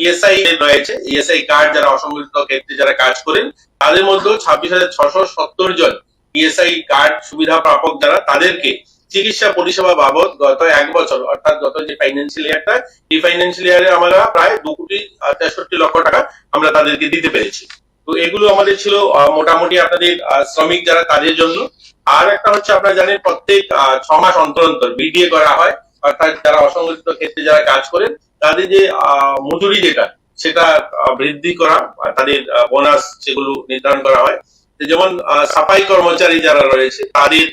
ESI রয়েছে, ESI card যারা অসংগঠিত ক্ষেত্রে যারা কাজ করেন তাদের মধ্যে 26,670 জন ইএসআই কার্ড সুবিধা প্রাপক যারা, তাদেরকে চিকিৎসা পরিষেবা বাবদ গত 1 বছর অর্থাৎ গত যে ফাইন্যান্সিয়াল ইয়ারটা, এই ফাইন্যান্সিয়াল ইয়ারে আমরা প্রায় 2,63,00,000 টাকা আমরা তাদেরকে দিতে পেরেছি। তো এগুলো আমাদের ছিল মোটামুটি আপনাদের শ্রমিক যারা তাদের জন্য। আর একটা হচ্ছে আপনারা জানেন প্রত্যেক 6 মাস অন্তর অন্তর বিডিএ করা হয়, অর্থাৎ যারা অসংগঠিত ক্ষেত্রে যারা কাজ করেন তাদের যে মজুরি যেটা সেটা বৃদ্ধি করা, তাদের বোনাস সেগুলো নির্ধারণ করা হয়। যেমন সাফাই কর্মচারী যারা রয়েছে তাদের,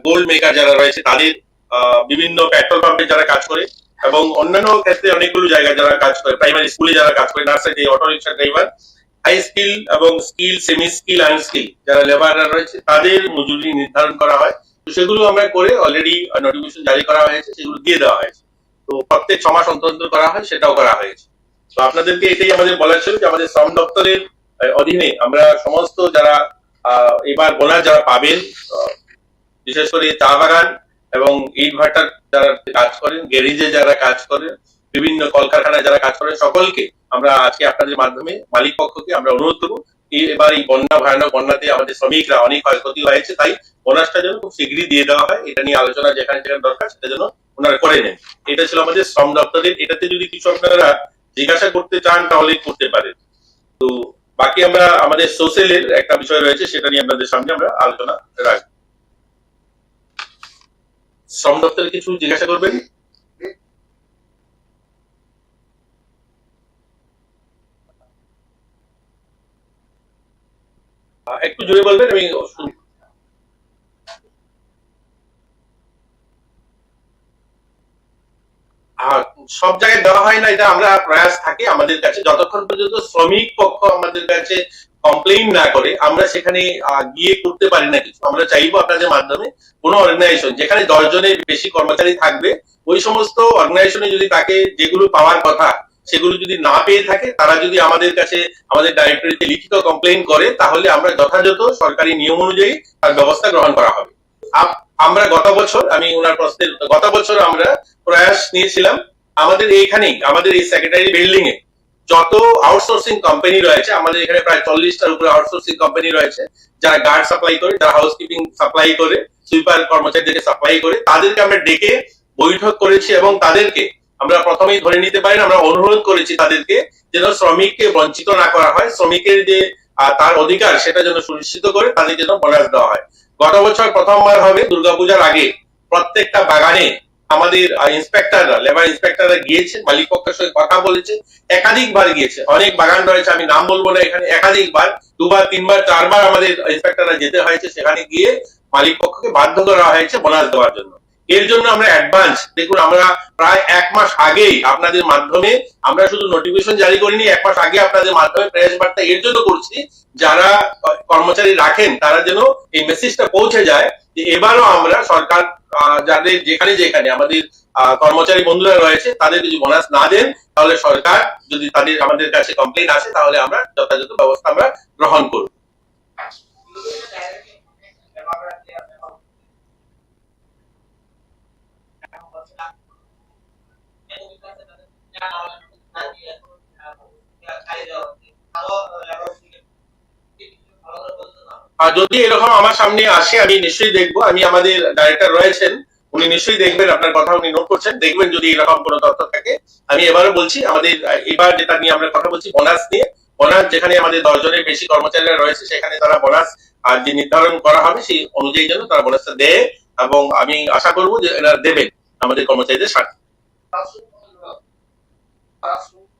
গোল্ড মেকার যারা রয়েছে তাদের, বিভিন্ন পেট্রোল পাম্পে যারা কাজ করে এবং অন্যান্য ক্ষেত্রে অনেকগুলো জায়গায় যারা কাজ করে, প্রাইমারি স্কুলে যারা কাজ করে, nursery, auto rickshaw driver, high skill এবং স্কিল, সেমি স্কিল, আনস্কিল যারা লেবাররা রয়েছে তাদের মজুরি নির্ধারণ করা হয়। তো সেগুলো আমরা করে অলরেডি নোটিফিকেশন জারি করা হয়েছে, সেগুলো দিয়ে দেওয়া হয়েছে। তো প্রত্যেক 6 মাস অন্তর অন্তর করা হয়, সেটাও করা হয়েছে। তো আপনাদেরকে এটাই আমাদের বলার ছিল যে আমাদের শ্রম দপ্তরের অধীনে আমরা সমস্ত যারা এবার বোনাস যারা পাবেন, বিশেষ করে চা বাগান এবং ইট ভাটার যারা কাজ করেন, গ্যারেজে যারা কাজ করেন, বিভিন্ন কলকারখানায় যারা কাজ করেন, সকলকে আমরা আজকে আপনাদের মাধ্যমে মালিক পক্ষকে আমরা অনুরোধ করবো এবার এই বন্যা, ভয়ানক বন্যাতে আমাদের শ্রমিকরা অনেক ক্ষয়ক্ষতি হয়েছে, তাই বোনাসটা যেন খুব শীঘ্রই দিয়ে দেওয়া হয়। এটা নিয়ে আলোচনা যেখানে যেখানে দরকার সেটা যেন ওনারা করে নেন। এটা ছিল আমাদের শ্রম দপ্তরের। এটাতে যদি কিছু আপনারা জিজ্ঞাসা করতে চান তাহলে করতে পারেন। তো বাকি আমরা আমাদের সোশ্যালের একটা বিষয় রয়েছে, সেটা নিয়ে আপনাদের সামনে আমরা আলোচনা রাখবো। শ্রম দপ্তরে কিছু জিজ্ঞাসা করবেন? একটু জোরে বলবেন, আমি সব জায়গায় দেওয়া হয় না, এটা আমরা প্রয়াস থাকে আমাদের কাছে, যতক্ষণ পর্যন্ত শ্রমিক পক্ষ আমাদের কাছে কমপ্লেইন না করে আমরা সেখানে গিয়ে করতে পারি না কিছু। আমরা চাইবো আপনাদের মাধ্যমে কোনো অর্গানাইজেশন যেখানে 10 জনের বেশি কর্মচারী থাকবে, ওই সমস্ত অর্গানাইজেশনে যদি তাকে যেগুলো পাওয়ার কথা সেগুলো যদি না পেয়ে থাকে, তারা যদি আমাদের কাছে আমাদের ডাইরেক্টরিতে লিখিত কমপ্লেইন করে, তাহলে আমরা যথাযথ সরকারি নিয়ম অনুযায়ী তার ব্যবস্থা গ্রহণ করা হবে। আমরা গত বছর, আমি ওনার প্রশ্নের, গত বছর আমরা প্রয়াস নিয়েছিলাম আমাদের এইখানেই, আমাদের এই সেক্রেটারি বিল্ডিং এ যত আউটসোর্সিং কোম্পানি রয়েছে, আমাদের এখানে প্রায় 40টার উপরে আউটসোর্সিং কোম্পানি রয়েছে, যারা গার্ড সাপ্লাই করে, যারা হাউসকিপিং সাপ্লাই করে, সুইপার কর্মচারীদেরকে সাপ্লাই করে, তাদেরকে আমরা ডেকে বৈঠক করেছি এবং তাদেরকে আমরা প্রথমেই ধরে নিতে পারি, আমরা অনুরোধ করেছি তাদেরকে যেন শ্রমিককে বঞ্চিত না করা হয়, শ্রমিকের যে তার অধিকার সেটা যেন সুনিশ্চিত করে তাদের যেন বোনাস দেওয়া হয়। গত বছর প্রথমবার হবে দুর্গাপূজার আগে প্রত্যেকটা বাগানে আমাদের ইন্সপেক্টররা, লেবার ইন্সপেক্টররা গিয়েছে, মালিক পক্ষের সঙ্গে কথা বলেছে, একাধিকবার গিয়েছে। অনেক বাগান রয়েছে, আমি নাম বলবো না এখানে, একাধিকবার 2বার 3বার 4বার আমাদের ইন্সপেক্টররা যেতে হয়েছে, সেখানে গিয়ে মালিক পক্ষকে বাধ্য করা হয়েছে বোনাস দেওয়ার জন্য। এর জন্য আমরা অ্যাডভান্স, দেখুন আমরা প্রায় 1 মাস আগেই আপনাদের মাধ্যমে, আমরা শুধু নোটিফিকেশন জারি করিনি, 1 মাস আগে আপনাদের মাধ্যমে প্রেস বার্তা এর জন্য করছি যারা কর্মচারী রাখেন তারা যেন এই মেসেজটা পৌঁছে যায় যে এবারও আমরা সরকার যাদের যেখানে যেখানে আমাদের কর্মচারী বন্ধুরা রয়েছে তাদের যদি বোনাস না দেন, তাহলে সরকার যদি তাদের আমাদের কাছে কমপ্লেইন আসে তাহলে আমরা যথাযথ ব্যবস্থা আমরা গ্রহণ করব। আর যদি এরকম আমার সামনে আসে আমি নিশ্চয়ই দেখবো, আমি আমাদের ডাইরেক্টর রয়েছেন উনি নিশ্চয়ই দেখবেন, আপনার কথা উনি নোট করছেন, দেখবেন যদি এরকম কোনো তথ্য থাকে। আমি এবারও বলছি আমাদের এবার যেটা নিয়ে আমরা কথা বলছি বোনাস নিয়ে, বোনাস যেখানে আমাদের 10 জনের বেশি কর্মচারীরা রয়েছে সেখানে তারা বোনাস আর যে নির্ধারণ করা হবে সেই অনুযায়ী যেন তারা বোনাসটা দেয়, এবং আমি আশা করবো যে এনারা দেবেন আমাদের কর্মচারীদের স্বার্থে।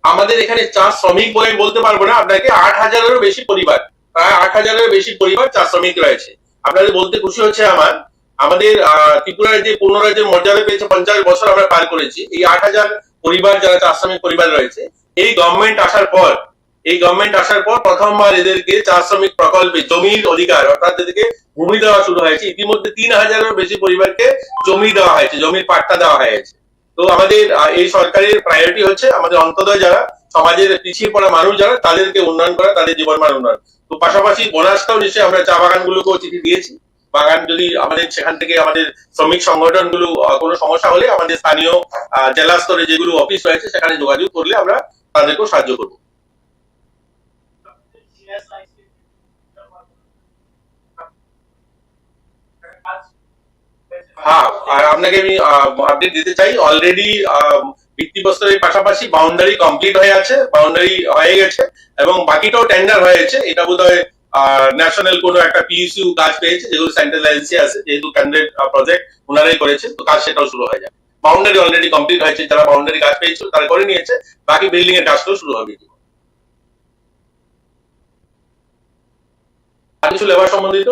আমাদের এখানে চা শ্রমিক বলে বলতে পারবো না আপনাকে, 8,000-এরও বেশি পরিবার, প্রায় 8,000-এর বেশি পরিবার চা শ্রমিক রয়েছে। আপনাদের বলতে খুশি হচ্ছে আমার, আমাদের ত্রিপুরার যে পূর্ণ রাজ্যের মর্যাদা পেয়েছে 50 বছর আমরা পার করেছি, এই 8,000 পরিবার যারা চা শ্রমিক পরিবার রয়েছে, এই গভর্নমেন্ট আসার পর প্রথমবার এদেরকে চা শ্রমিক প্রকল্পে জমির অধিকার, অর্থাৎ এদেরকে ভূমি দেওয়া শুরু হয়েছে। ইতিমধ্যে 3,000-এরও বেশি পরিবারকে জমি দেওয়া হয়েছে, জমির পাট্টা দেওয়া হয়েছে। তো আমাদের এই সরকারের প্রায়োরিটি হচ্ছে আমাদের অন্তদয় যারা সমাজের পিছিয়ে পড়া মানুষ যারা, তাদেরকে উন্নয়ন করা, তাদের জীবনমান উন্নয়ন। তো পাশাপাশি বোনাসটাও নিশ্চয়ই আমরা চা বাগানগুলোকেও চিঠি দিয়েছি, বাগান যদি আমাদের সেখান থেকে আমাদের শ্রমিক সংগঠনগুলো কোনো সমস্যা হলে আমাদের স্থানীয় জেলা স্তরে যেগুলো অফিস রয়েছে সেখানে যোগাযোগ করলে আমরা তাদেরকেও সাহায্য করবো। হ্যাঁ, আর আপনাকে আমি আপডেট দিতে চাই, অলরেডি ভিত্তিপ্রস্তরের পাশাপাশি বাউন্ডারি কমপ্লিট হয়ে আছে, বাউন্ডারি হয়ে গেছে এবং বাকিটাও টেন্ডার হয়েছে। এটা বোধহয় ন্যাশনাল কোনো একটা পিইসিউ কাজ পেয়েছে, যেগুলো সেন্ট্রাল এজেন্সি আছে, যেহেতু ক্যান্ডিডেট প্রজেক্ট ওনারাই করেছে, তো কাজ সেটাও শুরু হয়ে যাবে। বাউন্ডারি অলরেডি কমপ্লিট হয়েছে, যারা বাউন্ডারি কাজ পেয়েছিল তারা করে নিয়েছে, বাকি বিল্ডিং এর কাজটাও শুরু হবে। আর কিছু লেবার সম্বন্ধিত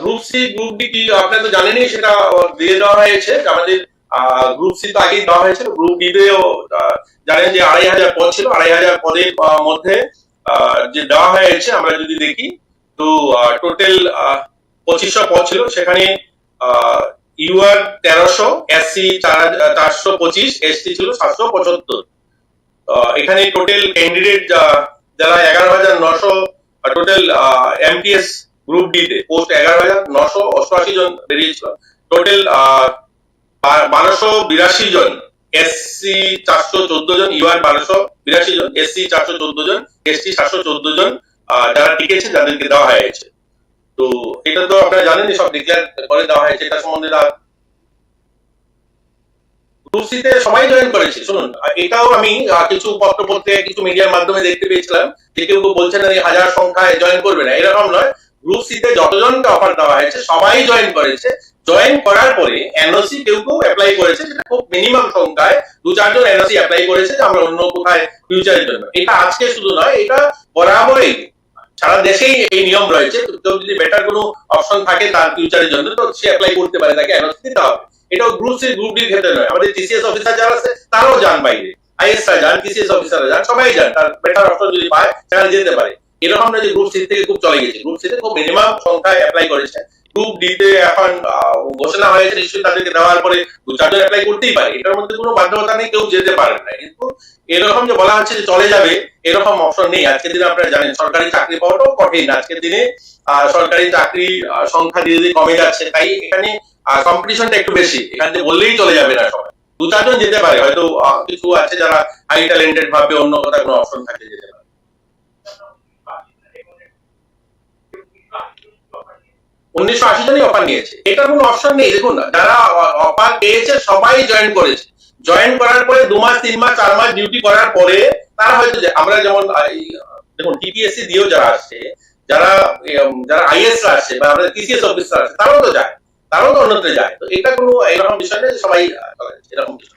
গ্রুপ সি গ্রুপ ডি কি আপনারা তো জানেনই, সেটা দিয়ে দেওয়া হয়েছে আমাদের। গ্রুপ সি তো আগেই দেওয়া হয়েছে, গ্রুপ ডি তেও জানেন যে 2,500 পদ ছিল, 2,500 পদের মধ্যে যে দেওয়া হয়েছে আমরা যদি দেখি, তো টোটাল 2,500 পদ ছিল, সেখানে ইউআর 1,300, এসসি 425, এসটি ছিল 775। এখানে টোটাল ক্যান্ডিডেট যারা 11,900, টোটাল এমটিএস গ্রুপ ডি তে পোস্ট 11,988 জন বেরিয়েছিল, টোটাল 1,282 জন, এসসি 414 জন, ইউআর 1,282 জন, এসসি 414 জন, এসটি 714 জন যারা টিকেছে, যাদেরকে দেওয়া হয়েছে। তো এটা তো আপনারা জানেন, সব ডিক্লেয়ার করে দেওয়া হয়েছে। এটা সম্বন্ধে গ্রুপ সি তে সবাই জয়েন করেছে। শুনুন, এটাও আমি কিছু পত্রপত্রিকায়, কিছু মিডিয়ার মাধ্যমে দেখতে পেয়েছিলাম যে কেউ কেউ বলছেন না হাজার সংখ্যায় জয়েন করবে না, এরকম নয়। গ্রুপ সি তে যতজনকে অফার দেওয়া হয়েছে সবাই জয়েন করেছে। জয়েন করার পরে এনওসি কেউ কেউ অ্যাপ্লাই করেছে, যেটা খুব মিনিমাম সংখ্যায় 2-4 জন এনওসি অ্যাপ্লাই করেছে যে আমরা অন্য কোথায় ফিউচারের জন্য। এটা আজকে শুধু নয়, এটা বরাবরই সারা দেশেই এই নিয়ম রয়েছে। কেউ যদি বেটার কোনো অপশন থাকে তার ফিউচারের জন্য, তো সে অ্যাপ্লাই করতে পারে, তাকে এনওসি দিতে হবে। এটাও গ্রুপ সি গ্রুপ ডির ক্ষেত্রে নয়, আমাদের টিসিএস অফিসার যারা আছে তারাও যান বাইরে, আইএসরা যান, টিসিএস অফিসাররা যান, সবাই যান, তার বেটার অপশন যদি পায় সেখানে যেতে পারে। এরকম না যে গ্রুপ সি থেকে খুব চলে গেছে, গ্রুপ সি তে খুব মিনিমাম সংখ্যায় অ্যাপ্লাই করেছে। গ্রুপ ডি তে এখন ঘোষণা হয়েছে, নিশ্চয়ই তাদেরকে দেওয়ার পরে 2-4 জন অ্যাপ্লাই করতেই পারে, এটার মধ্যে কোনো বাধ্যবাধকতা নেই, কেউ যেতে পারে না। কিন্তু এরকম যে বলা হচ্ছে যে চলে যাবে, এরকম অপশন নেই। আজকের দিনে আপনারা জানেন সরকারি চাকরি পাওয়াটাও কঠিন। আজকের দিনে সরকারি চাকরি সংখ্যা ধীরে ধীরে কমে যাচ্ছে, তাই এখানে কম্পিটিশনটা একটু বেশি। এখান থেকে বললেই চলে যাবে না সবাই, 2-4 জন যেতে পারে, হয়তো কিছু আছে যারা হাই ট্যালেন্টেড ভাবে অন্য কোথাও কোনো অপশন থাকে যেতে পারে। 1,980 জনই অফার নিয়েছে, এটার কোনো অপশন নেই। দেখুন, যারা অফার পেয়েছে সবাই জয়েন করেছে। জয়েন করার পরে 2 মাস, 3 মাস, 4 মাস ডিউটি করার পরে তারা হয়তো, আমরা যেমন দেখুন টিপিএসসি দিয়েও যারা আসছে, যারা যারা আইএস আসছে বা আমাদের টিসিএস অফিসার আছে, তারাও তো যায়, তারাও তো অন্যত্র যায়। তো এটা কোনো এরকম বিষয় নেই সবাই এরকম কিছু।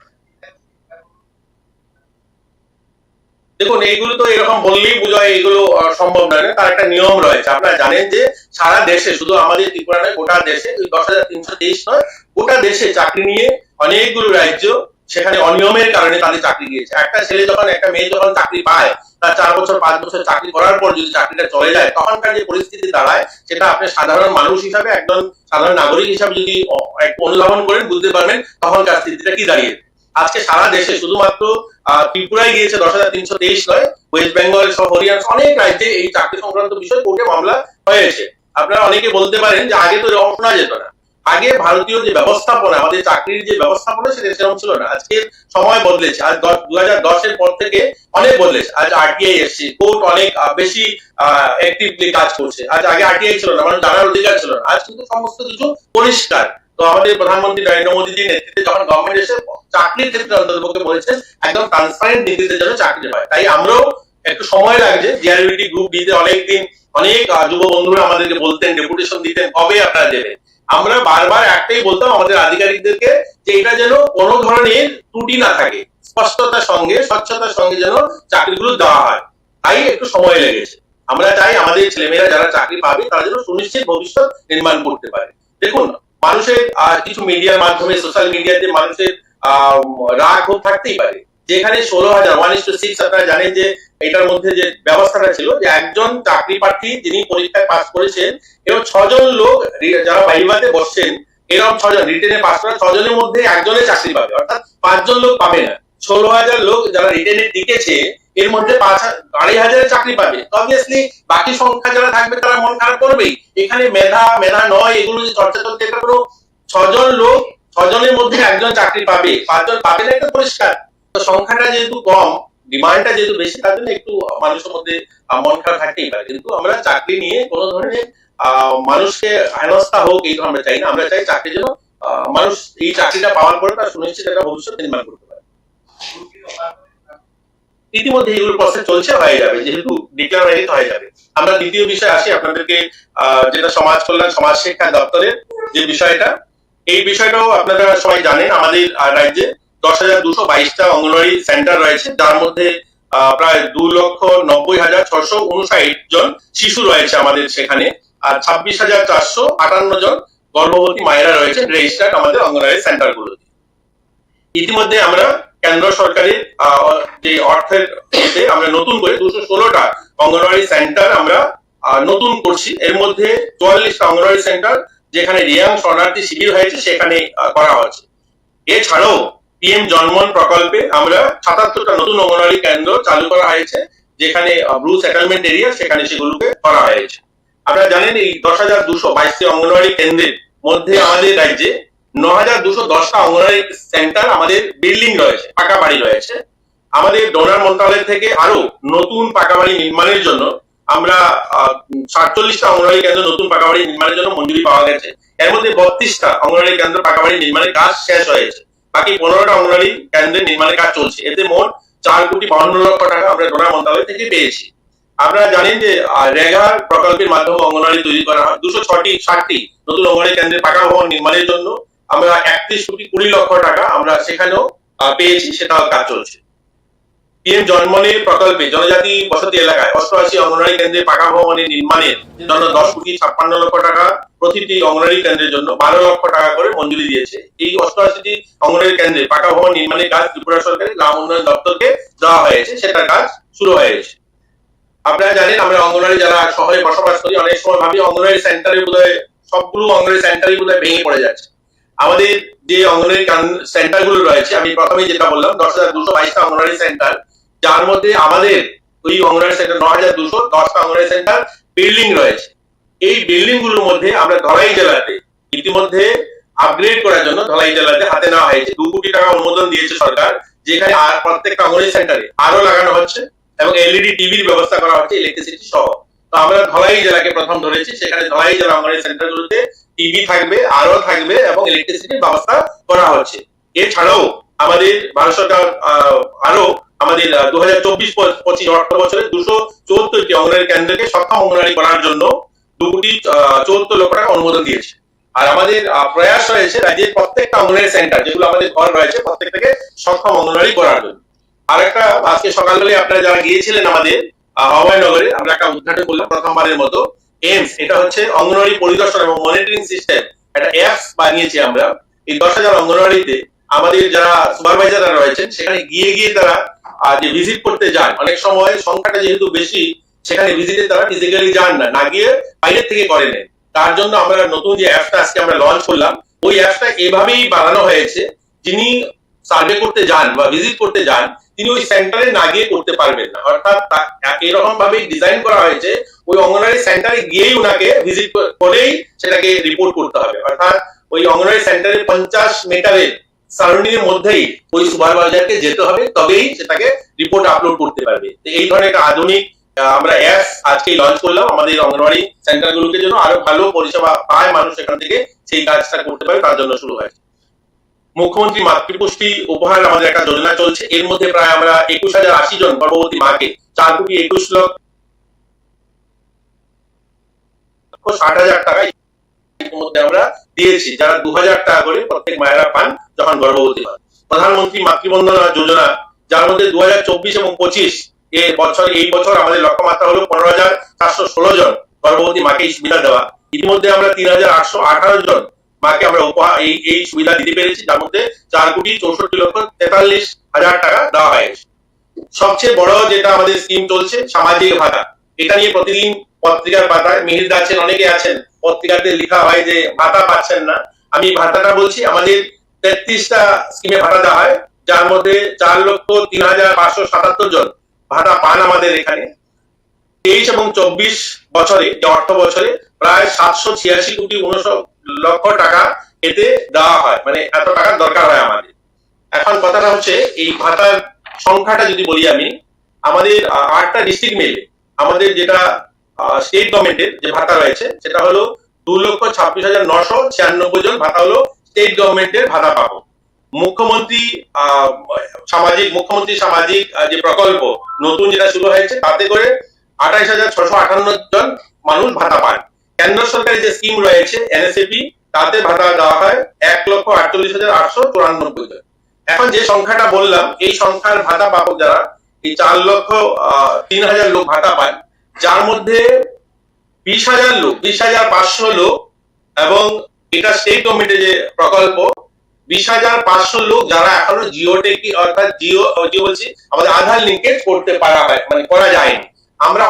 দেখুন, এইগুলো তো এরকম বললেই বোঝায় এগুলো সম্ভব নয়, তার একটা নিয়ম রয়েছে। আপনারা জানেন যে সারা দেশে, শুধু আমাদের ত্রিপুরা নয়, গোটা দেশে 10,323 নয়, গোটা দেশে চাকরি নিয়ে অনেকগুলো রাজ্য সেখানে অনিয়মের কারণে তাদের চাকরি দিয়েছে। একটা ছেলে যখন, একটা মেয়ে যখন চাকরি পায়, তার 4 বছর 5 বছর চাকরি করার পর যদি চাকরিটা চলে যায়, তখনকার যে পরিস্থিতি দাঁড়ায়, সেটা আপনি সাধারণ মানুষ হিসাবে, একজন সাধারণ নাগরিক হিসাবে যদি অনুধাবন করেন, বুঝতে পারবেন তখনকার স্থিতিটা কি দাঁড়িয়ে। আজকে সারা দেশে শুধুমাত্র ত্রিপুরায় গিয়েছে 10,323 নয়, ওয়েস্ট বেঙ্গল সহ হরিয়ানা অনেক রাজ্যে এই চাকরি সংক্রান্ত বিষয়ে কোর্টে মামলা হয়েছে। আপনারা অনেকে বলতে পারেন যে আগে তো এরকম শোনা যেত না। আগে ভারতীয় যে ব্যবস্থাপনা, আমাদের চাকরির যে ব্যবস্থাপনা, সেটা সেরকম ছিল না। আজকে সময় বদলেছে। আজ 2010-এর পর থেকে অনেক বদলেছে। আজ আরটিআই এসছে, কোর্ট অনেক বেশি অ্যাক্টিভলি কাজ করছে। আজ আগে আরটিআই ছিল না, মানুষ জানার অধিকার ছিল না। আজ কিন্তু সমস্ত কিছু পরিষ্কার। তো আমাদের প্রধানমন্ত্রী নরেন্দ্র মোদীজির নেতৃত্বে যখন গভর্নমেন্ট এসে চাকরির ক্ষেত্রে অন্ততপক্ষে বলেছেন একদম ট্রান্সপারেন্ট নীতিতে যেন চাকরি হয়, তাই আমরাও একটু সময় লাগছে। জিআরবিটি গ্রুপ ডি তে অনেকদিন অনেক যুব বন্ধুরা আমাদেরকে বলতেন, ডেপুটেশন দিতেন, কবে আপনারা দেবেন। আমরা বারবার একটাই বলতাম আমাদের আধিকারিকদেরকে, যে এটা যেন কোনো ধরনের ত্রুটি না থাকে, স্পষ্টতার সঙ্গে, স্বচ্ছতার সঙ্গে যেন চাকরিগুলো দেওয়া হয়। তাই একটু সময় লেগেছে। আমরা চাই আমাদের ছেলেমেয়েরা যারা চাকরি পাবে, তারা যেন সুনিশ্চিত ভবিষ্যৎ নির্মাণ করতে পারে। দেখুন, মানুষের কিছু মিডিয়ার মাধ্যমে, সোশ্যাল মিডিয়াতে মানুষের রাগ ক্ষোভ থাকতেই পারে। যেখানে 16,000, 1:6, আপনারা জানেন যে এটার মধ্যে যে ব্যবস্থাটা ছিল, যে একজন চাকরি প্রার্থী যিনি পরীক্ষায় পাস করেছেন, এবং 6 জন লোক যারা ভাইভাতে বসছেন, এরকম 6 জন রিটেনে পাস করা 6 জনের মধ্যে একজনের চাকরি পাবে, অর্থাৎ 5 জন লোক পাবে না। 16,000 লোক যারা রিটেনে টিকেছে, এর মধ্যে 2,500 চাকরি পাবে। অবভিয়াসলি বাকি সংখ্যা যারা থাকবে তারা মন খারাপ করবেই। এখানে মেধা নয়, এগুলো যে চর্চা চলছে, এটা কোনো 6 জন লোক ছজনের মধ্যে একজন চাকরি পাবে, পাঁচজন পাবে না, এটা পরিষ্কার। তো সংখ্যাটা যেহেতু কম, ডিমান্ডটা যেহেতু বেশি, তার জন্য একটু মানুষের মধ্যে মন খারাপ থাকতেই পারে। কিন্তু আমরা চাকরি নিয়ে কোনো ধরনের মানুষকে হেনস্থা হোক এই আমরা চাই না। আমরা চাই চাকরির জন্য মানুষ এই চাকরিটা পাওয়ার পরে তার সুনিশ্চিত একটা ভবিষ্যৎ নির্মাণ করতে পারে। ইতিমধ্যে এগুলো প্রসেস চলছে, হয়ে যাবে, যেহেতু ডিক্লেয়ার হয়ে হয়ে যাবে। আমরা দ্বিতীয় বিষয়ে আসি আপনাদেরকে, যেটা সমাজ কল্যাণ সমাজ শিক্ষা দপ্তরের যে বিষয়টা, এই বিষয়টাও আপনারা সবাই জানেন। আমাদের রাজ্যে 10,222টা অঙ্গনওয়াড়ি সেন্টার রয়েছে, যার মধ্যে প্রায় 2,90,659 জন শিশু রয়েছে আমাদের সেখানে, আর 26,458 জন গর্ভবতী মায়েরা রয়েছে রেজিস্টার্ড আমাদের অঙ্গনওয়াড়ি সেন্টারগুলোতে। ইতিমধ্যে আমরা কেন্দ্র সরকারের যে অর্থের আমরা নতুন করে 216টা অঙ্গনওয়াড়ি সেন্টার আমরা নতুন করছি। এর মধ্যে 44টা অঙ্গনওয়াড়ি সেন্টার যেখানে রিয়াং শরণার্থী শিবির হয়েছে সেখানে করা হচ্ছে। এছাড়াও পিএম জন্মন প্রকল্পে আমরা 77টা নতুন অঙ্গনওয়াড়ি কেন্দ্র চালু করা হয়েছে, যেখানে ব্লু সেটেলমেন্ট এরিয়া, সেখানে সেগুলোকে করা হয়েছে। আপনারা জানেন এই 10,222টি অঙ্গনওয়াড়ি কেন্দ্রের মধ্যে আমাদের রাজ্যে 9,210টা অঙ্গনওয়াড়ি সেন্টার আমাদের বিল্ডিং রয়েছে, পাকা বাড়ি রয়েছে। আমাদের ডোনার মন্ত্রণালয় থেকে আরো নতুন পাকা বাড়ি নির্মাণের জন্য আমরা 47টা অঙ্গনওয়াড়ি কেন্দ্র নতুন পাকা বাড়ি নির্মাণের জন্য মঞ্জুরি পাওয়া গেছে। এর মধ্যে 32টা অঙ্গনওয়াড়ি কেন্দ্র পাকা বাড়ি নির্মাণের কাজ শেষ হয়েছে, বাকি 15টা অঙ্গনওয়াড়ি কেন্দ্রের নির্মাণের কাজ চলছে। এতে মোট 4,52,00,000 টাকা আমরা ডোনার মন্ত্রণালয় থেকে পেয়েছি। আপনারা জানেন যে রেগা প্রকল্পের মাধ্যমে অঙ্গনওয়াড়ি তৈরি করা হয়। 260টি নতুন অঙ্গনওয়াড়ি কেন্দ্রের পাকা ভবন নির্মাণের জন্য আমরা 31,20,00,000 টাকা আমরা সেখানেও পেয়েছি, সেটাও কাজ চলছে। পিএম জন্মনের প্রকল্পে জনজাতি বসতি এলাকায় 88 অঙ্গনওয়াড়ি কেন্দ্রের পাকা ভবনের নির্মাণের জন্য 10,56,00,000 টাকা প্রতিটি অঙ্গনওয়াড়ি কেন্দ্রের জন্য 12 লক্ষ টাকা করে মঞ্জুরি দিয়েছে। এই 88টি অঙ্গনওয়াড়ি কেন্দ্রে পাকা ভবন নির্মাণের কাজ ত্রিপুরা সরকারের গ্রাম উন্নয়ন দপ্তরকে দেওয়া হয়েছে, সেটার কাজ শুরু হয়েছে। আপনারা জানেন আমরা অঙ্গনওয়াড়ি যারা শহরে বসবাস করি, অনেক সময় ভাবি অঙ্গনওয়াড়ি সেন্টারে বোধহয় সবগুলো অঙ্গনওয়াড়ি সেন্টারই বোধহয় ভেঙে পড়ে যাচ্ছে। আমাদের যে অঙ্গনওয়াড়ি সেন্টার গুলো রয়েছে, আমি প্রথমে যেটা বললাম 10,222টা অঙ্গনওয়াড়ি সেন্টার, যার মধ্যে আমাদের ওই অঙ্গনওয়াড়ি সেন্টার 9,210টা অঙ্গনওয়াড়ি সেন্টার বিল্ডিং রয়েছে। এই বিল্ডিং গুলোর মধ্যে আমরা ধলাই জেলাতে ইতিমধ্যে আপগ্রেড করার জন্য ধলাই জেলাতে হাতে নেওয়া হয়েছে 2 কোটি টাকা অনুমোদন দিয়েছে সরকার, যেখানে আর প্রত্যেকটা অঙ্গনওয়াড়ি সেন্টারে আরো লাগানো হচ্ছে এবং এলইডি টিভির ব্যবস্থা করা হচ্ছে, ইলেকট্রিসিটি সহ। তো আমরা ধলাই জেলাকে প্রথম ধরেছি, সেখানে ধলাই জেলা অঙ্গনওয়াড়ি সেন্টারগুলোতে টিভি থাকবে, আরো থাকবে এবং ইলেকট্রিসিটির ব্যবস্থা করা হচ্ছে। এছাড়াও আমাদের ভারত সরকার আরো আমাদের 2024-25 অর্থ বছরে 274টি অঙ্গনওয়াড়ি কেন্দ্রকে সক্ষম অঙ্গনওয়াড়ি করার জন্য 2,74,00,000 টাকা অনুমোদন দিয়েছে। আর আমাদের প্রয়াস রয়েছে রাজ্যের প্রত্যেকটা অঙ্গনওয়াড়ি সেন্টার যেগুলো আমাদের ঘর রয়েছে প্রত্যেকটাকে সক্ষম অঙ্গনওয়াড়ি করার জন্য। আরেকটা, আজকে সকালবেলায় আপনারা যারা গিয়েছিলেন আমাদের অভয়নগরে, আমরা একটা উদ্ঘাটন করলাম প্রথমবারের মতো এমস, এটা হচ্ছে অঙ্গনওয়াড়ি পরিদর্শন এবং মনিটরিং সিস্টেম, একটা অ্যাপস বানিয়েছি আমরা। এই 10,000 অঙ্গনওয়াড়িতে আমাদের যারা সুপারভাইজাররা রয়েছেন সেখানে গিয়ে গিয়ে তারা যে ভিজিট করতে যান, অনেক সময় সংখ্যাটা যেহেতু বেশি সেখানে ভিজিটে তারা ফিজিক্যালি যান না, না গিয়ে বাইরের থেকে করে নেন। তার জন্য আমরা নতুন যে অ্যাপসটা আজকে আমরা লঞ্চ করলাম, ওই অ্যাপসটা এভাবেই বানানো হয়েছে, যিনি সার্ভে করতে যান বা ভিজিট করতে যান তিনি ওই সেন্টারে না গিয়ে করতে পারবেন না। অর্থাৎ এরকম ভাবে ডিজাইন করা হয়েছে ওই অঙ্গনওয়াড়ি সেন্টারে গিয়েই ওনাকে ভিজিট করেই সেটাকে রিপোর্ট করতে হবে। অর্থাৎ ওই অঙ্গনওয়াড়ি সেন্টারে 50 মিটারের সারাউন্ডিং এর মধ্যেই ওই সুপারভাইজারকে যেতে হবে, তবেই সেটাকে রিপোর্ট আপলোড করতে পারবে। এই ধরনের একটা আধুনিক আমরা অ্যাপ আজকে লঞ্চ করলাম আমাদের অঙ্গনওয়াড়ি সেন্টারগুলোকে, যেন আরো ভালো পরিষেবা পায় মানুষ এখান থেকে, সেই কাজটা করতে পারে তার জন্য শুরু হয়েছে। মুখ্যমন্ত্রী মাতৃপুষ্টি উপহার আমাদের একটা যোজনা চলছে, এর মধ্যে প্রায় আমরা 21,080 জন গর্ভবতী মাকে 4,21,60,000 টাকা মধ্যে আমরা দিয়েছি, যারা 2,000 টাকা করে প্রত্যেক মায়েরা পান যখন গর্ভবতী হন। প্রধানমন্ত্রী মাতৃবন্দনা যোজনা, যার মধ্যে 2024 এবং 25 এই বছর আমাদের লক্ষ্যমাত্রা হলো 15,416 জন গর্ভবতী মাকে সুবিধা দেওয়া। ইতিমধ্যে আমরা 3,818 জন মাকে আমরা এই সুবিধা দিতে পেরেছি, যার মধ্যে 4,64,43,000 টাকা দেওয়া হয়েছে। সবচেয়ে বড় যেটা আমাদের স্কিম চলছে সামাজিক ভাতা, এটা নিয়ে প্রতিদিন পত্রিকার পাতায় মিহির আছেন, অনেকে আছেন পত্রিকাতে লেখা হয় যে ভাতা পাচ্ছেন না। আমি ভাতাটা বলছি, আমাদের 33টা স্কিমে ভাতা দেওয়া হয়, যার মধ্যে 4,03,577 জন ভাতা পান আমাদের এখানে। 23 এবং 24 বছরে যে অর্থ বছরে প্রায় 786,59 লক্ষ টাকা এতে দেওয়া হয়, মানে এত টাকার দরকার হয় আমাদের। এখন কথাটা হচ্ছে এই ভাতার সংখ্যাটা যদি বলি আমি, আমাদের 8টা ডিস্ট্রিক্ট মিলে আমাদের যেটা স্টেট গভর্নমেন্টের যে ভাতা রয়েছে সেটা হলো 2,26,996 জন ভাতা হলো স্টেট গভর্নমেন্টের ভাতা পাবো। মুখ্যমন্ত্রী সামাজিক যে প্রকল্প নতুন যেটা শুরু হয়েছে তাতে করে 28,658 জন মানুষ ভাতা পান। কেন্দ্র সরকারের যে স্কিম রয়েছে NSAP, তাতে ভাতা দেওয়া হয় 1,48,894 জন। এখন যে সংখ্যাটা বললাম এই সংখ্যার ভাতা পাবো যারা, এই 4,03,000 লোক ভাতা পান, যার মধ্যে 20,500 লোক, এবং এটা স্টেট গভর্নমেন্টের যে প্রকল্প, 20,500 লোক যারা এখনো জিওটেকি অর্থাৎ জিও বলছি আমাদের আধার লিঙ্কেজ করতে পারা হয়, মানে করা যায়নি। আমরা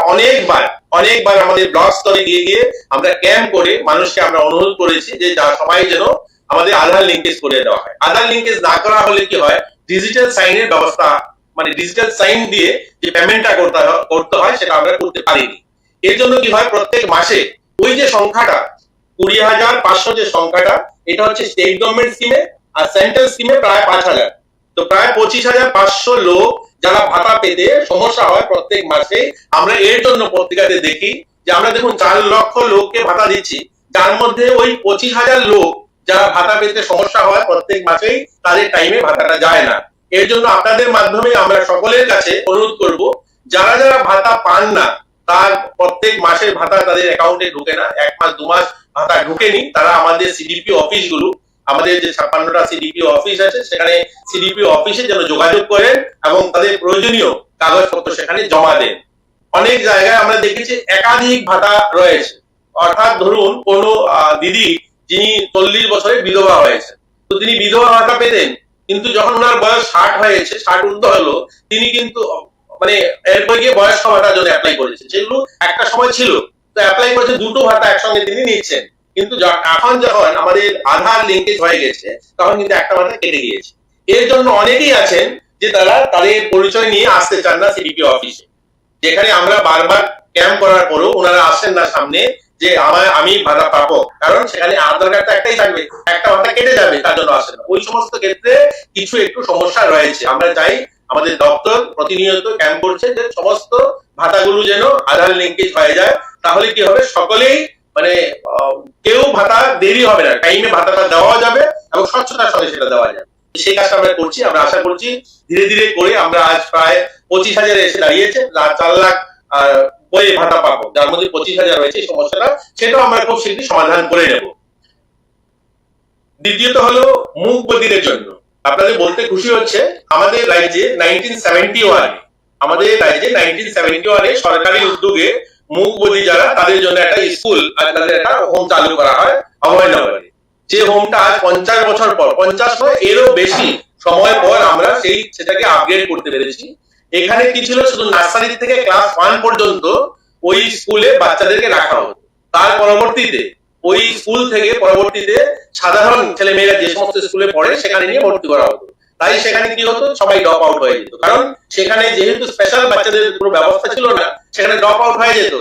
অনেকবার আমাদের ব্লক স্তরে গিয়ে আমরা ক্যাম্প করে মানুষকে আমরা অনুরোধ করেছি যে সবাই যেন আমাদের আধার লিঙ্কেজ করে দেওয়া হয়। আধার লিঙ্কেজ না করা হলে কি হয়, ডিজিটাল সাইনের ব্যবস্থা, মানে ডিজিটাল সাইন দিয়ে যে পেমেন্টটা করতে হয় সেটা আমরা করতে পারিনি। এর জন্য কি হয়, প্রত্যেক মাসে ওই যে সংখ্যাটা 20,500 যে সংখ্যাটা, এটা হচ্ছে স্টেট গভর্নমেন্ট স্কিমে, আর সেন্ট্রাল স্কিমে প্রায় 5,000, তো প্রায় 25,500 লোক যারা ভাতা পেতে সমস্যা হয় প্রত্যেক মাসে। আমরা এর জন্য পত্রিকাতে দেখি যে আমরা দেখুন 4 লক্ষ লোককে ভাতা দিচ্ছি, যার মধ্যে ওই 25,000 লোক যারা ভাতা পেতে সমস্যা হয় প্রত্যেক মাসেই তাদের টাইমে ভাতাটা যায় না। এর জন্য আপনাদের মাধ্যমে আমরা সকলের কাছে অনুরোধ করব, যারা যারা ভাতা পান না, তার প্রত্যেক মাসের ভাতা তাদের অ্যাকাউন্টে ঢুকে না, 1 মাস 2 মাস ভাতা ঢুকেনি, তারা আমাদের সিডিপি অফিসগুলো, আমাদের যে 56টা সিডিপি অফিস আছে সেখানে সিডিপি অফিসে যেন যোগাযোগ করেন এবং তাদের প্রয়োজনীয় কাগজপত্র সেখানে জমা দেন। অনেক জায়গায় আমরা দেখেছি একাধিক ভাতা রয়েছে, অর্থাৎ ধরুন কোনো দিদি যিনি 40 বছরে বিধবা হয়েছে, তো তিনি বিধবা ভাতা পেতেন, কিন্তু যখন ওনার বয়স 60 হয়েছে, 60 ঊর্ধ্ব হলো, তিনি কিন্তু মানে এরপর গিয়ে বয়স্ক ভাতার জন্য অ্যাপ্লাই করেছে, যেগুলো একটা সময় ছিল, তো অ্যাপ্লাই করেছে, দুটো ভাতা একসঙ্গে তিনি নিচ্ছেন। কিন্তু এখন যখন আমাদের আধার লিঙ্কেজ হয়ে গেছে তখন কিন্তু একটা ভাতা কেটে গিয়েছে। এর জন্য অনেকেই আছেন যে তারা তাদের পরিচয় নিয়ে আসতে চান না সিডিপি অফিসে, যেখানে আমরা বারবার ক্যাম্প করার পরও ওনারা আসেন না সামনে যে আমি ভাতা পাবো, কারণ সেখানে আধার কার্ডটা একটাই থাকবে, একটা ভাতা কেটে যাবে, তার জন্য আসেন না। ওই সমস্ত ক্ষেত্রে কিছু একটু সমস্যা রয়েছে। আমরা চাই আমাদের দপ্তর প্রতিনিয়ত ক্যাম্প করছে যে সমস্ত ভাতাগুলো যেন আধার লিঙ্কেজ হয়ে যায়, তাহলে কি হবে, সকলেই মানে কেউ ভাতা দেরি হবে না, টাইমে ভাতাটা দেওয়া যাবে এবং স্বচ্ছতার সঙ্গে সেটা দেওয়া যাবে। সেই কাজটা আমরা করছি। আমরা আশা করছি ধীরে ধীরে করে আমরা আজ প্রায় 25,000 এসে দাঁড়িয়েছে, 4 লাখ বই ভাতা পাবো, যার মধ্যে 25,000 রয়েছে। এই সমস্যাটা সেটাও আমরা খুব শীঘ্রই সমাধান করে নেব। দ্বিতীয়ত হলো মুখ বধিরের জন্য আপনাদের বলতে খুশি হচ্ছে, আমাদের রাজ্যে 1971 সরকারি উদ্যোগে মুখ বধির যারা, তাদের জন্য একটা স্কুল আর তাদের একটা হোম চালু করা হয় অভয়নগরে। যে হোমটা আজ 50 বছর পর, 50 নয় এরও বেশি সময় পর আমরা সেটাকে আপগ্রেড করতে পেরেছি। এখানে কি ছিল, শুধু নার্সারি থেকে ক্লাস 1 পর্যন্ত ওই স্কুলে বাচ্চাদেরকে রাখা হতো। তার পরবর্তীতে ওই স্কুল থেকে পরবর্তীতে সাধারণ ছেলেমেয়েরা যে সমস্ত স্কুলে পড়ে সেখানে নিয়ে ভর্তি করা হতো। তাই সেখানে কি হতো, সবাই ড্রপ আউট হয়ে যেত, কারণ সেখানে যেহেতু স্পেশাল বাচ্চাদের কোনো ব্যবস্থা ছিল না, সেখানে ড্রপ আউট হয়ে যেত।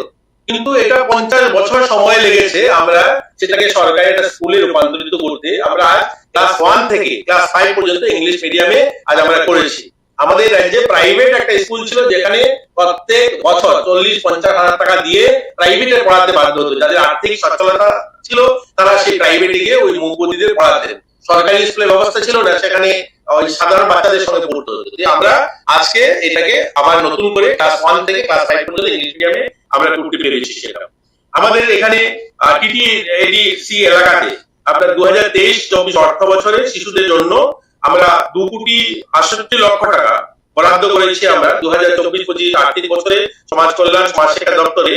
কিন্তু এটা 50 বছর সময় লেগেছে আমরা সেটাকে সরকারি একটা স্কুলে রূপান্তরিত করতে। আমরা ক্লাস 1 থেকে ক্লাস 5 পর্যন্ত ইংলিশ মিডিয়ামে আজ আমরা করেছি। আমাদের রাজ্যে প্রাইভেট একটা স্কুল ছিল, যেখানে প্রত্যেক বছর 40-50 হাজার টাকা দিয়ে প্রাইভেটে পড়াতে বাধ্য হতো। যাদের আর্থিক সচ্ছলতা ছিল তারা সেই প্রাইভেটে গিয়ে ওই মুখ বধিরদের পড়াতেন। সরকারি স্কুলের ব্যবস্থা ছিল না, সেখানে ওই সাধারণ বাচ্চাদের সঙ্গে পড়তে হতো। আমরা আজকে এটাকে আবার নতুন করে ক্লাস 1 থেকে ক্লাস 5 পর্যন্ত ইংলিশ মিডিয়ামে আমরা করতে পেরেছি। সেটা আমাদের এখানে TTADC এলাকাতে আপনার 2023-24 অর্থ বছরে শিশুদের জন্য আমরা 2,68,00,000 টাকা বরাদ্দ করেছি। আমরা 2024-25 আর্থিক বছরে সমাজ কল্যাণ সমাজ শিক্ষা দপ্তরে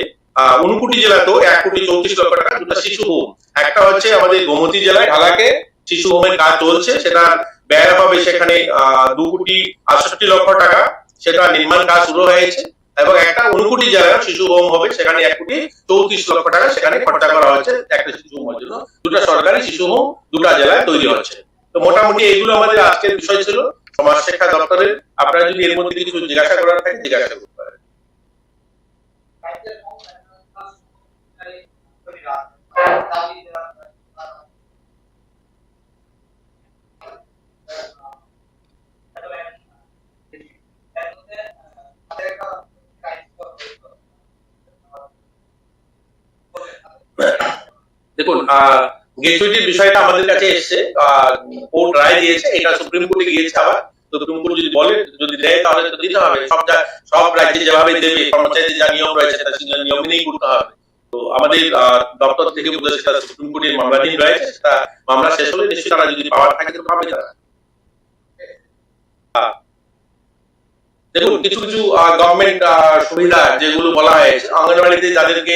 59 জেলাতেও 1,34,00,000 টাকা দুটো শিশু হোম, একটা হচ্ছে আমাদের গোমতী জেলায় ঢালাকে শিশু হোমের কাজ চলছে, সেটা ব্যয় হবে সেখানে 2,68,00,000 টাকা, সেটা নির্মাণ কাজ শুরু হয়েছে। এবং একটা 59 জেলার শিশু হোম হবে, সেখানে 1,34,00,000 টাকা সেখানে খরচা করা হয়েছে একটা শিশু হোমের জন্য। দুটো সরকারি শিশু হোম দুটো জেলায় তৈরি হচ্ছে। তো মোটামুটি এগুলো আমাদের আজকের বিষয় ছিল সমাজ শিক্ষা দপ্তরের। আপনারা যদি এর মধ্যে কিছু জিজ্ঞাসা করার থাকে জিজ্ঞাসা করতে পারেন। দেখুন, গ্র্যাচুইটির বিষয়টা আমাদের কাছে এসছে, কোর্ট রায় দিয়েছে, এটা সুপ্রিম কোর্টে গিয়েছে, আবার সুপ্রিম কোর্ট যদি বলে, যদি দেয় তাহলে তো দিতে হবে। সব রাজ্যে যেভাবে দেবে, কর্মচারীদের যা নিয়ম রয়েছে সেটা নিয়ম মেনেই করতে হবে। তো আমাদের দপ্তর থেকে বলেছে সেটা সুপ্রিম কোর্টের মামলাধীন রয়েছে, সেটা মামলা শেষ হলে নিশ্চয়ই তারা যদি পাওয়ার থাকে তো পাবে তারা। দেখুন, কিছু কিছু গভর্নমেন্ট সুবিধা যেগুলো বলা হয়েছে, অঙ্গনওয়াড়িতে যাদেরকে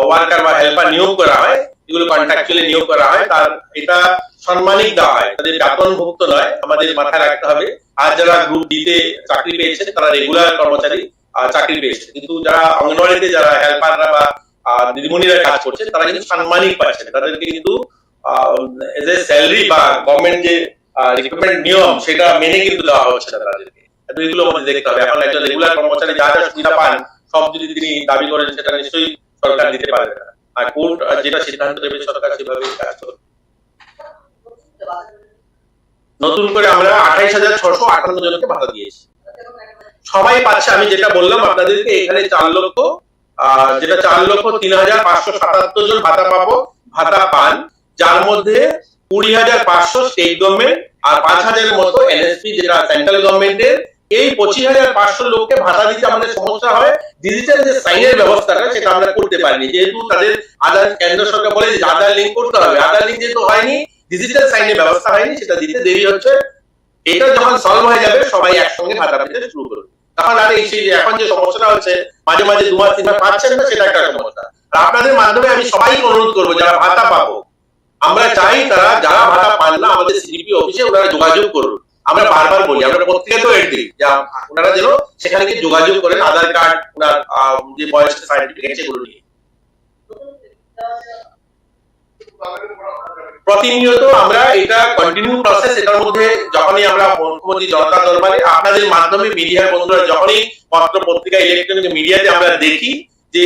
ওয়ার্কার বা হেল্পার নিয়োগ করা হয়, এগুলো কন্ট্রাকচুয়ালি নিয়োগ করা হয়, তার এটা সম্মানিক দেওয়া হয়, তাদের বেতনভুক্ত নয়, আমাদের মাথায় রাখতে হবে। আর যারা গ্রুপ ডিতে চাকরি পেয়েছেন তারা রেগুলার কর্মচারী চাকরি পেয়েছে, কিন্তু যারা অঙ্গনওয়াড়িতে যারা হেল্পাররা বা দিদিমণিরা কাজ করছেন তারা কিন্তু সাম্মানিক পাচ্ছেন, তাদেরকে কিন্তু এজ এ স্যালারি বা গভর্নমেন্ট যে রিক্রুটমেন্ট নিয়ম সেটা মেনে কিন্তু দেওয়া হচ্ছে না তাদেরকে। এগুলো আমাদের দেখতে হবে। এখন একজন রেগুলার কর্মচারী যা যা সুবিধা পান সব যদি তিনি দাবি করেন সেটা নিশ্চয়ই সরকার দিতে পারবে না, আর কোর্ট যেটা সিদ্ধান্ত নেবে সরকার সেভাবে কাজ করবে। নতুন করে আমরা 28,658 জনকে ভাতা দিয়েছি, সবাই পাচ্ছে। আমি যেটা বললাম আপনাদেরকে, এখানে 4,03,577 জন ভাতা পান, যার মধ্যে 20,500 স্টেট গভর্নমেন্ট আর 5,000 মতো এনএসপি যেটা সেন্ট্রাল গভর্নমেন্টের। এই 25,500 লোককে ভাতা দিতে আমাদের সমস্যা হয়। ডিজিটাল যে সাইনের ব্যবস্থাটা সেটা আমরা করতে পারিনি, যেহেতু তাদের আধার, কেন্দ্র সরকার বলে যে আধার লিঙ্ক করতে হবে, আধার লিঙ্ক যেহেতু হয়নি, ডিজিটাল সাইনের ব্যবস্থা হয়নি, সেটা দিতে দেরি হচ্ছে। এটা যখন সলভ হয়ে যাবে সবাই একসঙ্গে ভাতা পেতে শুরু করবে, তখন আর এই এখন যে সমস্যাটা হচ্ছে মাঝে মাঝে 2 মাস 3 মাস পাচ্ছেন না, সেটা একটা সমস্যা। আর আপনাদের মাধ্যমে আমি সবাইকে অনুরোধ করবো, যারা ভাতা পাবো, আমরা চাই তারা যারা ভাতা পান না আমাদের সিডিপি অফিসে ওনারা যোগাযোগ করুন। আমরা বারবার বলি, আমরা প্রত্যেকে তো এড দিই, ওনারা যেন সেখানে গিয়ে যোগাযোগ করেন, আধার কার্ড, ওনার যে বয়সের সার্টিফিকেট সেগুলো নিয়ে। প্রতিনিয়ত আমরা এটা কন্টিনিউ প্রসেস, এটার মধ্যে যখনই আমরা মুখ্যমন্ত্রী জনতা দরবারে আপনাদের মাধ্যমে মিডিয়ার বন্ধুরা যখনই পত্র পত্রিকা ইলেকট্রনিক মিডিয়াতে আমরা দেখি যে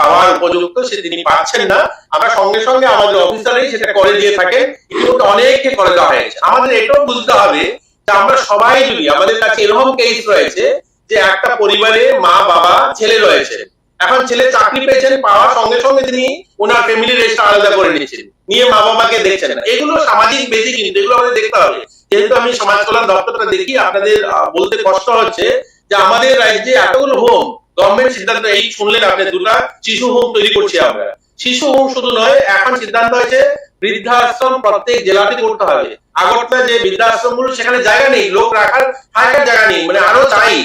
পাওয়ার উপযুক্ত সে তিনি পাচ্ছেন না, আমরা সঙ্গে সঙ্গে আমাদের অফিসারই সেটা করে দিয়ে থাকেন। ইতিমধ্যে অনেককে করে দেওয়া হয়েছে। আমাদের এটাও বুঝতে হবে যে আমরা সবাই, যদি আমাদের কাছে এরকম কেস রয়েছে যে একটা পরিবারে মা বাবা ছেলে রয়েছে, এখন ছেলে চাকরি পেয়েছেন, পাওয়ার সঙ্গে সঙ্গে তিনি ওনার ফ্যামিলি রেজিস্টার আলাদা করে নিয়েছেন, নিয়ে মা বাবাকে দেখছেন না। এগুলো সামাজিক বেদি, কিন্তু এগুলো আমাদের দেখতে হবে। যেহেতু আমি সমাজ কল্যাণ দপ্তরটা দেখি, আপনাদের বলতে কষ্ট হচ্ছে যে আমাদের রাজ্যে এতগুলো হোম, গভর্নমেন্ট সিদ্ধান্ত এই শুনলেন আপনি, 2টা শিশু হোম তৈরি করছি আমরা। শিশু হোম শুধু নয়, এখন সিদ্ধান্ত হয়েছে বৃদ্ধাশ্রম প্রত্যেক জেলাতে করতে হবে। আগরতলা যে বৃদ্ধাশ্রম গুলো, সেখানে জায়গা নেই, লোক রাখার থাকার জায়গা নেই, মানে আরো চাই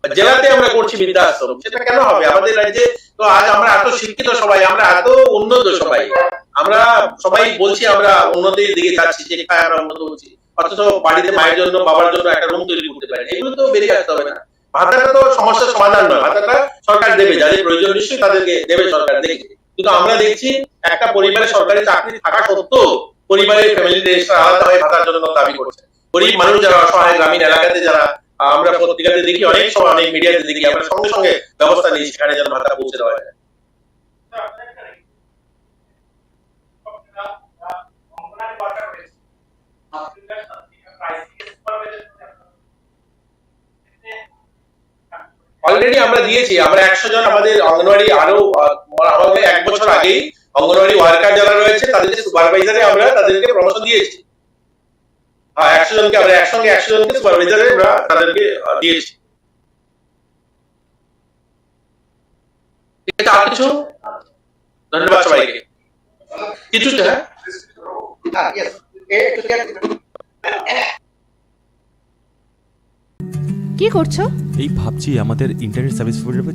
জেলাতে আমরা করছি বৃদ্ধাশ্রম। সেটা কেন হবে? আমাদের রাজ্যে তো আজ আমরা এত শিক্ষিত সবাই, আমরা এত উন্নত সবাই, আমরা সবাই বলছি আমরা উন্নতির দিকে যাচ্ছি, শিক্ষায় আমরা উন্নত হচ্ছি, অথচ বাড়িতে মায়ের জন্য বাবার জন্য একটা রুম তৈরি করতে পারি। এগুলো তো বেরিয়ে আসতে হবে না। ভাতাটা তো সমস্যার সমাধান নয়, ভাতাটা সরকার দেবে, যাদের প্রয়োজন নিশ্চয়ই তাদেরকে দেবে সরকার, দেখবে। কিন্তু আমরা দেখছি একটা পরিবারে সরকারি চাকরি থাকা সত্ত্বেও পরিবারের ফ্যামিলি রেজিস্টার আলাদা হয়ে ভাতার জন্য দাবি করছে। গরিব মানুষ যারা অসহায়, গ্রামীণ এলাকাতে যারা, আমরা পত্রিকাতে দেখি, অনেক সময় অনেক মিডিয়াতে দেখি, আমরা সঙ্গে সঙ্গে ব্যবস্থা নিই সেখানে যেন ভাতা পৌঁছে দেওয়া যায়। অলরেডি আমরা দিয়েছি, আমরা 100 জন আমাদের অঙ্গনওয়াড়ি, আরো আমাদের 1 বছর আগেই অঙ্গনওয়াড়ি ওয়ার্কার যারা রয়েছে তাদেরকে সুপারভাইজারে আমরা তাদেরকে প্রমোশন দিয়েছি। 100 জনকে আমরা একসঙ্গে 100 জনকে সুপারভাইজারে আমরা তাদেরকে দিয়েছি। ঠিক আছে, আর কিছু? ধন্যবাদ সবাইকে। কিছু কি করছো? এই ভাবছি আমাদের ইন্টারনেট সার্ভিস প্রোভাইডার